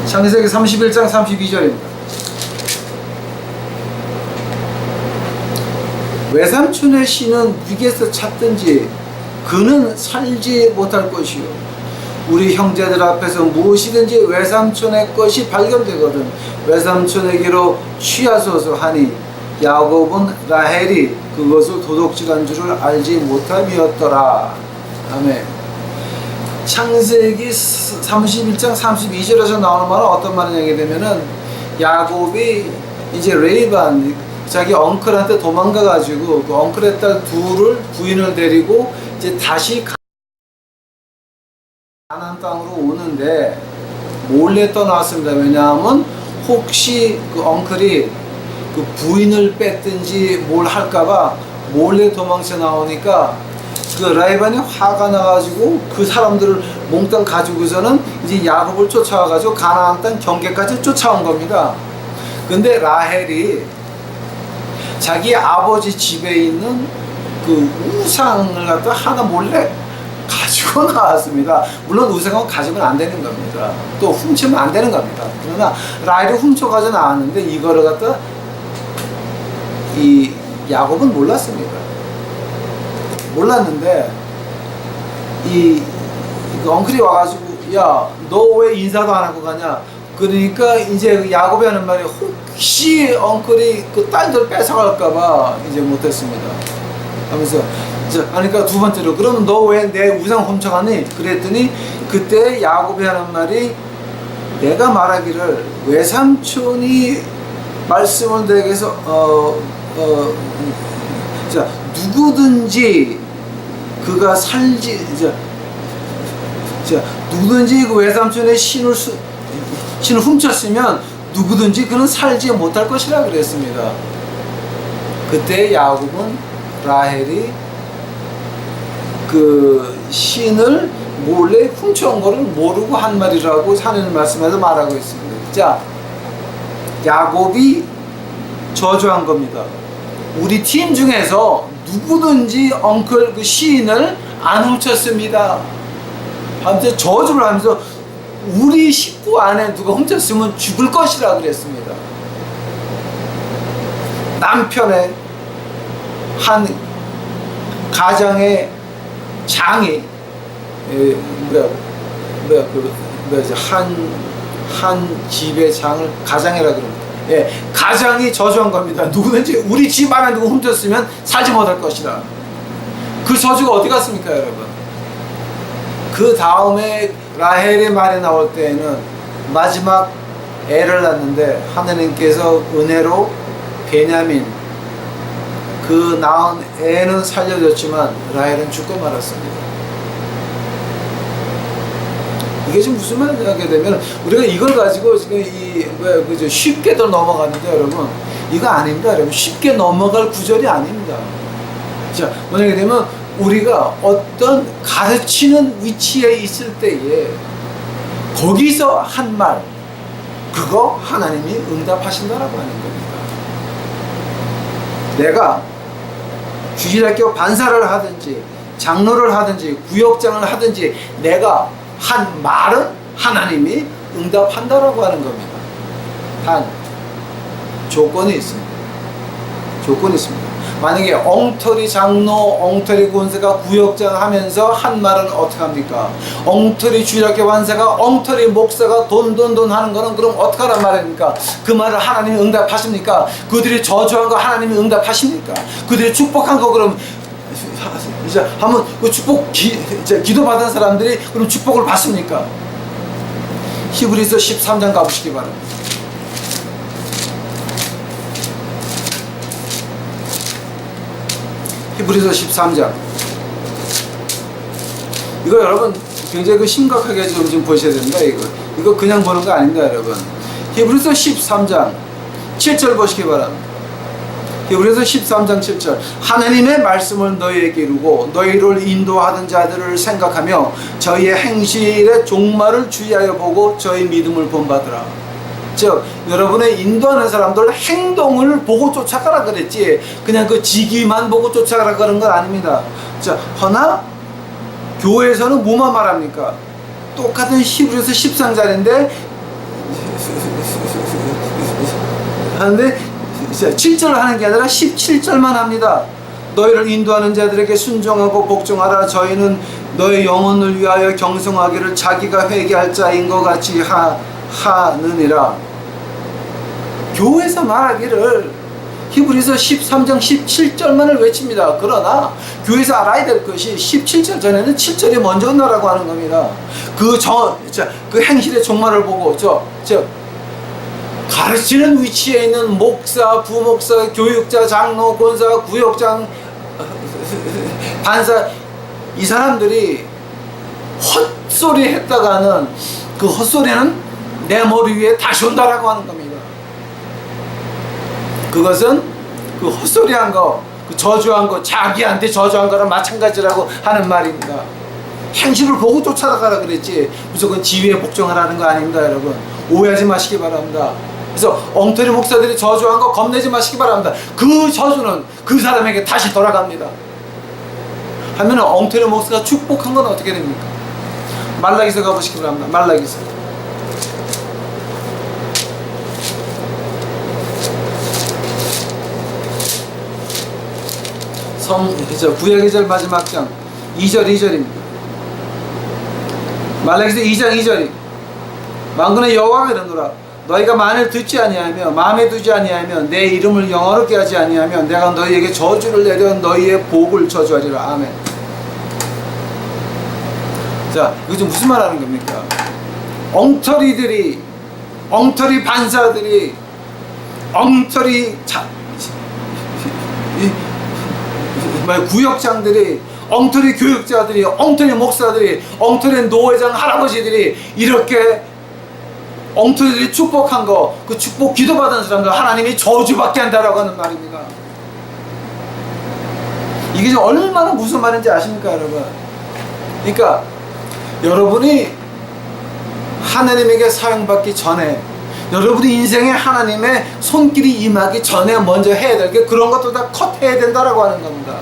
창세기 31장 32절입니다. 외삼촌의 씨는 위기에서 찾든지 그는 살지 못할 것이요 우리 형제들 앞에서 무엇이든지 외삼촌의 것이 발견되거든 외삼촌에게로 취하소서 하니 야곱은 라헬이 그것을 도둑질한 줄을 알지 못함이었더라. 아멘. 창세기 31장 32절에서 나오는 말은 어떤 말이냐게 되면은 야곱이 이제 레이반 자기 엉클한테 도망가 가지고 그 엉클의 딸 둘을 부인을 데리고 이제 다시 가나안 땅으로 오는데 몰래 떠나왔습니다. 왜냐하면 혹시 그 엉클이 그 부인을 뺐든지 뭘 할까봐 몰래 도망쳐 나오니까 그 라이반이 화가 나가지고 그 사람들을 몽땅 가지고서는 이제 야곱을 쫓아와가지고 가나안 땅 경계까지 쫓아온 겁니다. 근데 라헬이 자기 아버지 집에 있는 그 우상을 갖다 하나 몰래 가지고 그거 나왔습니다. 물론 우상은 가지면 안 되는 겁니다. 또 훔치면 안 되는 겁니다. 그러나 라헬이 훔쳐가져 나왔는데 이거를 갖다 이 야곱은 몰랐습니다. 몰랐는데 이 엉클이 와가지고 야, 너 왜 인사도 안 하고 가냐? 그러니까 이제 야곱이 하는 말이 혹시 엉클이 그 딸들 뺏어갈까봐 이제 못했습니다. 하면서 그러니까 두 번째로 그러면 너 왜 내 우상 훔쳐가니? 그랬더니 그때 야곱이 하는 말이 내가 말하기를 외삼촌이 말씀을 내게 해서 누구든지 그가 살지 누구든지 그 외삼촌의 신을 훔쳤으면 누구든지 그는 살지 못할 것이라 그랬습니다. 그때 야곱은 라헬이 그 신을 몰래 훔쳐온 거를 모르고 한 말이라고 하나님 말씀에서 말하고 있습니다. 자, 야곱이 저주한 겁니다. 우리 팀 중에서 누구든지 엉클 그 시인을 안 훔쳤습니다. 하면서 저주를 하면서 우리 식구 안에 누가 훔쳤으면 죽을 것이라 그랬습니다. 남편의 한 가정의 장이 한 집의 장을 가장이라 그럽니다. 예, 가장이 저주한 겁니다. 누구든지 우리 집 안에 누구 훔쳤으면 살지 못할 것이라. 그 저주가 어디 갔습니까, 여러분? 그 다음에 라헬의 말이 나올 때에는 마지막 애를 낳는데 하나님께서 은혜로 베냐민 그 낳은 애는 살려졌지만 라헬은 죽고 말았습니다. 이게 지금 무슨 말인지 하게 되면 우리가 이걸 가지고 지금 쉽게도 넘어가는데 여러분 이거 아닙니다. 여러분 쉽게 넘어갈 구절이 아닙니다. 자, 만약에 되면 우리가 어떤 가르치는 위치에 있을 때에 거기서 한 말 그거 하나님이 응답하신다라고 하는 겁니다. 내가 주일학교 반사를 하든지 장로를 하든지 구역장을 하든지 내가 한 말은 하나님이 응답한다라고 하는 겁니다. 단 조건이 있습니다. 조건이 있습니다. 만약에 엉터리 장로, 엉터리 권사가 구역장 하면서 한 말은 어떻게 합니까? 엉터리 주일학교 관사가, 엉터리 목사가 돈 하는 거는 그럼 어떻게 하란 말입니까? 그 말을 하나님이 응답하십니까? 그들이 저주한 거 하나님이 응답하십니까? 그들이 축복한 거 그럼 이제 한번 그 축복 기도 받은 사람들이 그럼 축복을 받습니까? 히브리서 13장 가보시기 바랍니다. 히브리서 13장. 이거 여러분 굉장히 심각하게 지금 보셔야 됩니다. 이거 그냥 보는 거 아닙니다, 여러분. 히브리서 13장 7절 보시기 바랍니다. 히브리서 13장 7절. 하나님의 말씀을 너희에게 이루고 너희를 인도하던 자들을 생각하며 저희의 행실의 종말을 주의하여 보고 저희 믿음을 본받으라. 즉 여러분의 인도하는 사람들 행동을 보고 쫓아가라 그랬지 그냥 그 직위만 보고 쫓아가라 그런 건 아닙니다. 자, 허나 교회에서는 뭐만 말합니까? 똑같은 히브리서 13장인데 하는데 7절을 하는 게 아니라 17절만 합니다. 너희를 인도하는 자들에게 순종하고 복종하라. 저희는 너의 영혼을 위하여 경성하기를 자기가 회개할 자인 것 같이 하느니라. 교회에서 말하기를 히브리서 13장 17절만을 외칩니다. 그러나 교회에서 알아야 될 것이 17절 전에는 7절이 먼저 온다라고 하는 겁니다. 그 행실의 종말을 보고 가르치는 위치에 있는 목사, 부목사, 교육자, 장로, 권사, 구역장, 반사 이 사람들이 헛소리 했다가는 그 헛소리는 내 머리 위에 다시 온다라고 하는 겁니다. 그것은 그 헛소리한 거, 그 저주한 거, 자기한테 저주한 거랑 마찬가지라고 하는 말입니다. 행실을 보고 쫓아가라 그랬지 무조건 지위에 복종하라는 거 아닙니다, 여러분. 오해하지 마시기 바랍니다. 그래서 엉터리 목사들이 저주한 거 겁내지 마시기 바랍니다. 그 저주는 그 사람에게 다시 돌아갑니다. 하면 엉터리 목사가 축복한 건 어떻게 됩니까? 말라기서 가보시기 바랍니다. 말라기서. 구약의 절 마지막 장 2절 2절입니다. 말라기서 2장 2절이 만군의 여호와가 이르노라 너희가 만일 듣지 아니하며 마음에 두지 아니하면 내 이름을 영화롭게 하지 아니하면 내가 너희에게 저주를 내려 너희의 복을 저주하리라. 아멘. 자, 이거 지금 무슨 말 하는 겁니까? 엉터리 반사들이 구역장들이, 엉터리 교육자들이, 엉터리 목사들이, 엉터리 노회장 할아버지들이 이렇게 엉터리들이 축복한 거, 그 축복 기도받은 사람들 하나님이 저주받게 한다라고 하는 말입니다. 이게 지금 얼마나 무슨 말인지 아십니까, 여러분? 그러니까 여러분이 하나님에게 사용받기 전에, 여러분이 인생에 하나님의 손길이 임하기 전에 먼저 해야 될 게 그런 것들 다 컷해야 된다라고 하는 겁니다.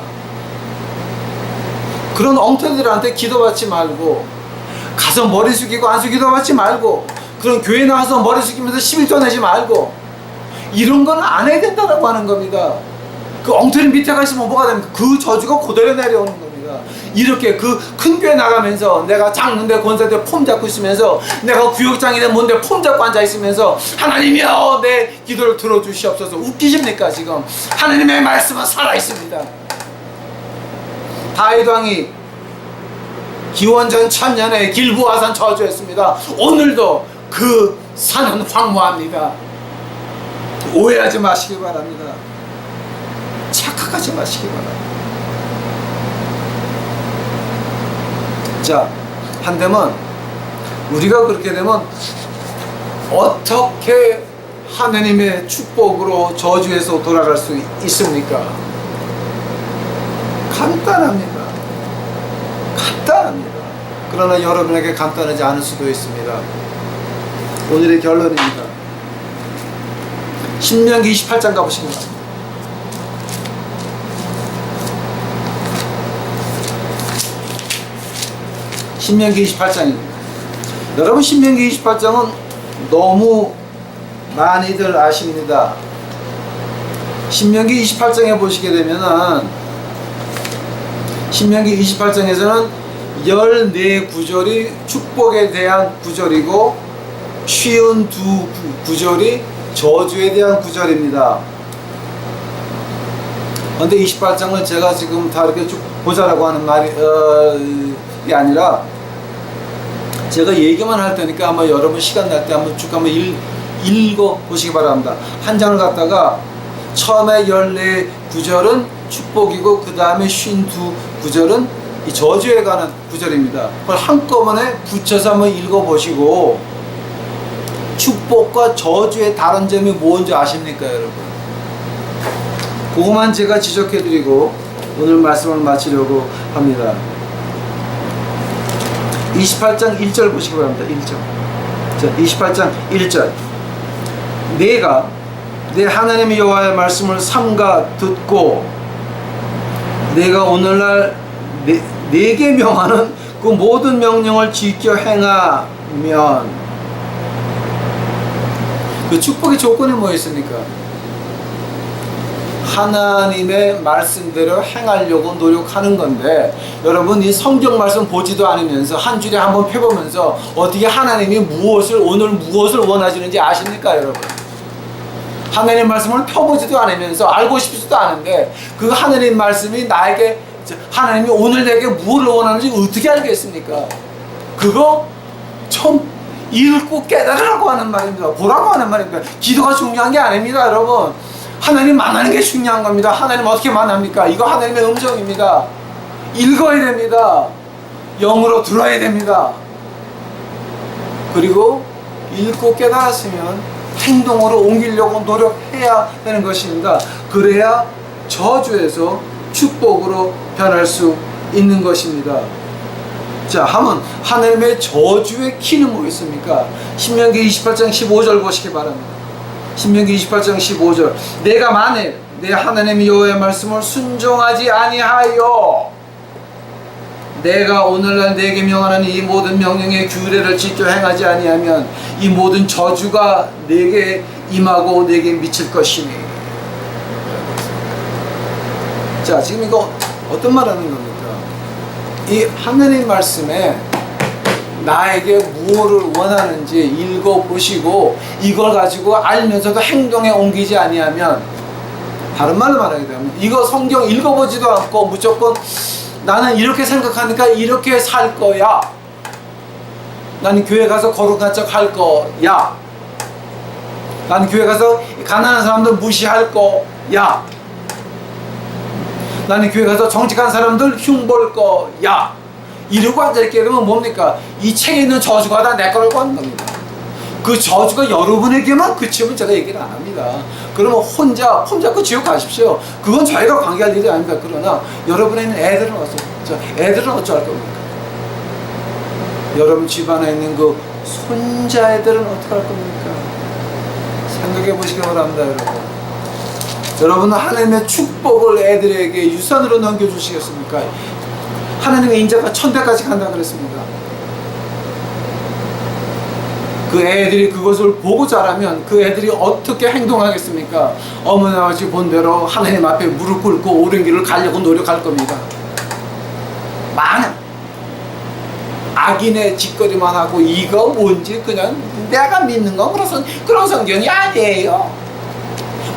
그런 엉터리들한테 기도받지 말고, 가서 머리 숙이고 안수 기도받지 말고, 그런 교회 나가서 머리 숙이면서 11조 내지 말고, 이런 거는 안 해야 된다라고 하는 겁니다. 그 엉터리 밑에 가시면 뭐가 됩니까? 그 저주가 그대로 내려오는 겁니다. 이렇게 그 큰 교회 나가면서 내가 장로인데 권사인데 폼 잡고 있으면서 내가 구역장이데 뭔데 폼 잡고 앉아 있으면서 하나님이여 내 기도를 들어주시옵소서. 웃기십니까? 지금 하나님의 말씀은 살아있습니다. 다윗 왕이 기원전 1000년에 길보아산 저주했습니다. 오늘도 그 산은 황무합니다. 오해하지 마시기 바랍니다. 착각하지 마시기 바랍니다. 자, 한되면 우리가 그렇게 되면 어떻게 하나님의 축복으로 저주에서 돌아갈 수 있습니까? 간단합니다. 간단합니다. 그러나 여러분에게 간단하지 않을 수도 있습니다. 오늘의 결론입니다. 신명기 28장 가보십니다. 신명기 28장입니다. 여러분, 신명기 28장은 너무 많이들 아십니다. 신명기 28장에 보시게 되면은, 신명기 28장에서는 14구절이 축복에 대한 구절이고 52구절이 저주에 대한 구절입니다. 그런데 28장을 제가 지금 다 이렇게 쭉 보자라고 하는 말이 아니라 제가 얘기만 할 테니까 아마 여러분 시간 날 때 한번 쭉 한번 읽어 보시기 바랍니다. 한 장을 갖다가 처음에 14구절은 축복이고 그 다음에 52구절은 이 저주에 관한 구절입니다. 그걸 한꺼번에 붙여서 한번 읽어 보시고 축복과 저주의 다른 점이 뭔지 아십니까, 여러분? 그것만 제가 지적해 드리고 오늘 말씀을 마치려고 합니다. 28장 1절 보시기 바랍니다. 1절. 자, 28장 1절. 내가 내 하나님 여호와의 말씀을 삼가 듣고 내가 오늘날 내게 명하는 그 모든 명령을 지켜 행하면, 그 축복의 조건이 뭐였습니까? 하나님의 말씀대로 행하려고 노력하는 건데, 여러분 이 성경 말씀 보지도 않으면서 한 주에 한번 펴보면서 어떻게 하나님이 오늘 무엇을 원하시는지 아십니까, 여러분? 하나님 말씀을 펴보지도 않으면서 알고 싶지도 않은데 그 하나님 말씀이 나에게, 하나님이 오늘 내게 무엇을 원하는지 어떻게 알겠습니까? 그거 처음 읽고 깨달으라고 하는 말입니다. 보라고 하는 말입니다. 기도가 중요한 게 아닙니다, 여러분. 하나님 만나는 게 중요한 겁니다. 하나님 어떻게 만납니까? 이거 하나님의 음성입니다. 읽어야 됩니다. 영으로 들어야 됩니다. 그리고 읽고 깨달았으면 행동으로 옮기려고 노력해야 되는 것입니다. 그래야 저주에서 축복으로 변할 수 있는 것입니다. 자, 하면 하나님의 저주의 키는 뭐겠습니까? 신명기 28장 15절 보시기 바랍니다. 신명기 28장 15절. 내가 만일 내 하나님 여호와의 말씀을 순종하지 아니하여, 내가 오늘날 내게 명하는 이 모든 명령의 규례를 지켜 행하지 아니하면 이 모든 저주가 내게 임하고 내게 미칠 것이니. 자, 지금 이거 어떤 말 하는 겁니까? 이 하나님 말씀에 나에게 무엇을 원하는지 읽어보시고 이걸 가지고 알면서도 행동에 옮기지 아니하면, 다른 말로 말하게 되면 이거 성경 읽어보지도 않고 무조건 나는 이렇게 생각하니까 이렇게 살 거야, 나는 교회 가서 거룩한 척 할 거야, 나는 교회 가서 가난한 사람들 무시할 거야, 나는 교회 가서 정직한 사람들 흉볼 거야, 이러고 앉아있게 되면 뭡니까? 이 책에 있는 저주가 다 내 거라고 하는 겁니다. 그 저주가 여러분에게만 그치면 제가 얘기를 안 합니다. 그러면 혼자 그 지옥 가십시오. 그건 저희가 관계할 일이 아닙니다. 그러나 여러분에 있는 애들은 애들은 어찌할 겁니까? 여러분 집안에 있는 그 손자애들은 어떻게 할 겁니까? 생각해 보시기 바랍니다, 여러분. 여러분은 하나님의 축복을 애들에게 유산으로 넘겨주시겠습니까? 하나님의 인자가 천대까지 간다 그랬습니다. 그 애들이 그것을 보고 자라면 그 애들이 어떻게 행동하겠습니까? 어머니 아버지 본대로 하나님 앞에 무릎 꿇고 옳은 길을 가려고 노력할 겁니다. 만약 악인의 짓거리만 하고 이거 뭔지 그냥 내가 믿는 건 그런 성경이 아니에요,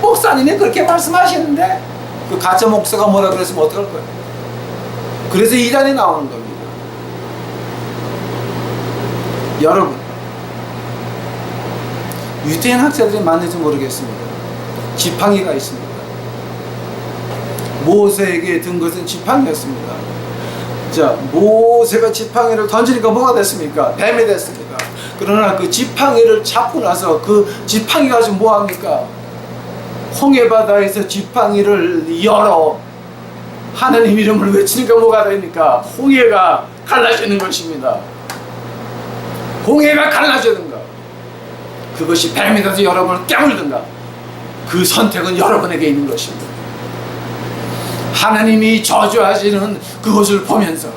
목사님이 그렇게 말씀하시는데, 그 가짜 목사가 뭐라 그랬으면 어떡할 거예요? 그래서 이 자리에 나오는 겁니다. 여러분, 유대인 학자들이 맞는지 모르겠습니다. 지팡이가 있습니다. 모세에게 든 것은 지팡이였습니다. 자, 모세가 지팡이를 던지니까 뭐가 됐습니까? 뱀이 됐습니다. 그러나 그 지팡이를 잡고 나서 그 지팡이가 지금 뭐합니까? 홍해바다에서 지팡이를 열어 하나님 이름을 외치니까 뭐가 됩니까? 홍해가 갈라지는 것입니다. 홍해가 갈라지는 것. 그것이 뱀이 돼서 여러분을 깨물든가, 그 선택은 여러분에게 있는 것입니다. 하나님이 저주하시는 그것을 보면서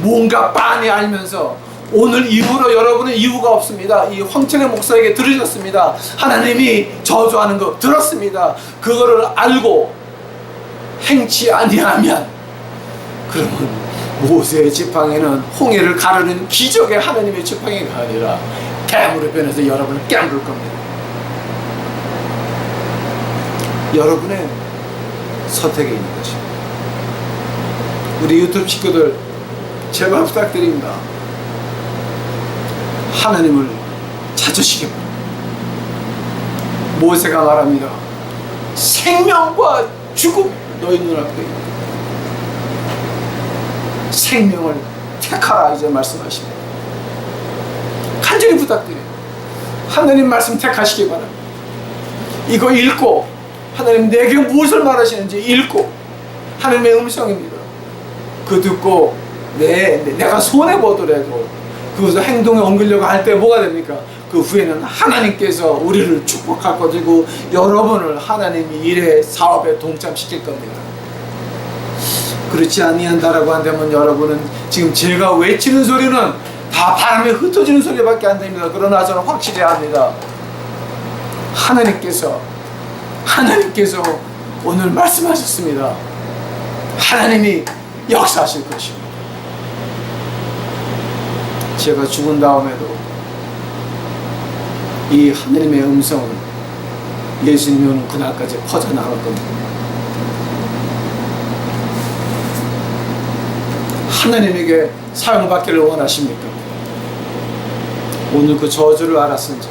뭔가 빤히 알면서, 오늘 이후로 여러분은 이유가 없습니다. 이 황천의 목사에게 들으셨습니다. 하나님이 저주하는 거 들었습니다. 그거를 알고 행치 아니하면, 그러면 모세의 지팡이는 홍해를 가르는 기적의 하나님의 지팡이가 아니라 뱀으로 변해서 여러분을 깨물을 겁니다. 여러분의 선택에 있는 것입니다. 우리 유튜브 식구들 제발 부탁드립니다. 하나님을 찾으시기 바랍니다. 모세가 말합니다. 생명과 죽음 너희 눈앞에 있다. 생명을 택하라 이제 말씀하십니다. 간절히 부탁드려요. 하나님 말씀 택하시기 바랍니다. 이거 읽고 하나님 내게 무엇을 말하시는지 읽고, 하나님의 음성입니다. 그 듣고 내가 손해보더라도 그것을 행동에 옮기려고 할 때 뭐가 됩니까? 그 후에는 하나님께서 우리를 축복할 것이고 여러분을 하나님이 일에 사업에 동참시킬 겁니다. 그렇지 아니한다라고 한다면 여러분은 지금 제가 외치는 소리는 다 바람에 흩어지는 소리밖에 안 됩니다. 그러나 저는 확실히 합니다. 하나님께서 오늘 말씀하셨습니다. 하나님이 역사하실 것입니다. 제가 죽은 다음에도 이 하나님의 음성은 예수님이 오는 그날까지 퍼져나갈 겁니다. 하나님에게 사용받기를 원하십니까? 오늘 그 저주를 알았은 자,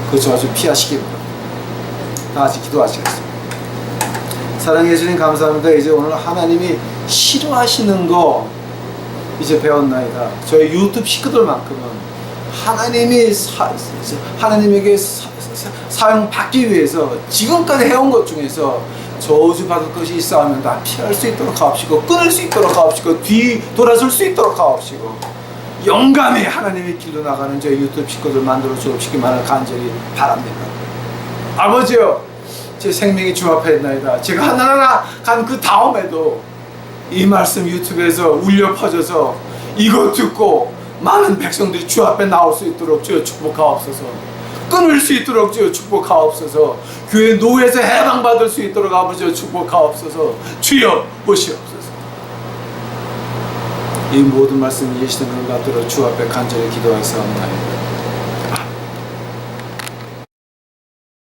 그 저주 피하시기 바랍니다. 다 같이 기도하시겠습니다. 사랑해 주님 감사합니다. 이제 오늘 하나님이 싫어하시는 거 이제 배웠나이다. 저희 유튜브 식구들만큼은 하나님에게 사용받기 위해서 지금까지 해온 것 중에서 저주받을 것이 있어 하면 다 피할 수 있도록 하옵시고, 끊을 수 있도록 하옵시고, 뒤 돌아설 수 있도록 하옵시고, 용감히 하나님의 길로 나가는 저희 유튜브 식구들 만들어 주옵시기만을 간절히 바랍니다. 아버지여, 제 생명이 주 앞에 있나이다. 제가 하나하나 간 그 다음에도 이 말씀 유튜브에서 울려 퍼져서 이거 듣고 많은 백성들이 주 앞에 나올 수 있도록 주여 축복하옵소서. 끊을 수 있도록 주여 축복하옵소서. 교회 노예에서 해방받을 수 있도록 아버지여 축복하옵소서. 주여 보시옵소서. 이 모든 말씀 예시되는 것 받들어 주 앞에 간절히 기도하였사옵나이다.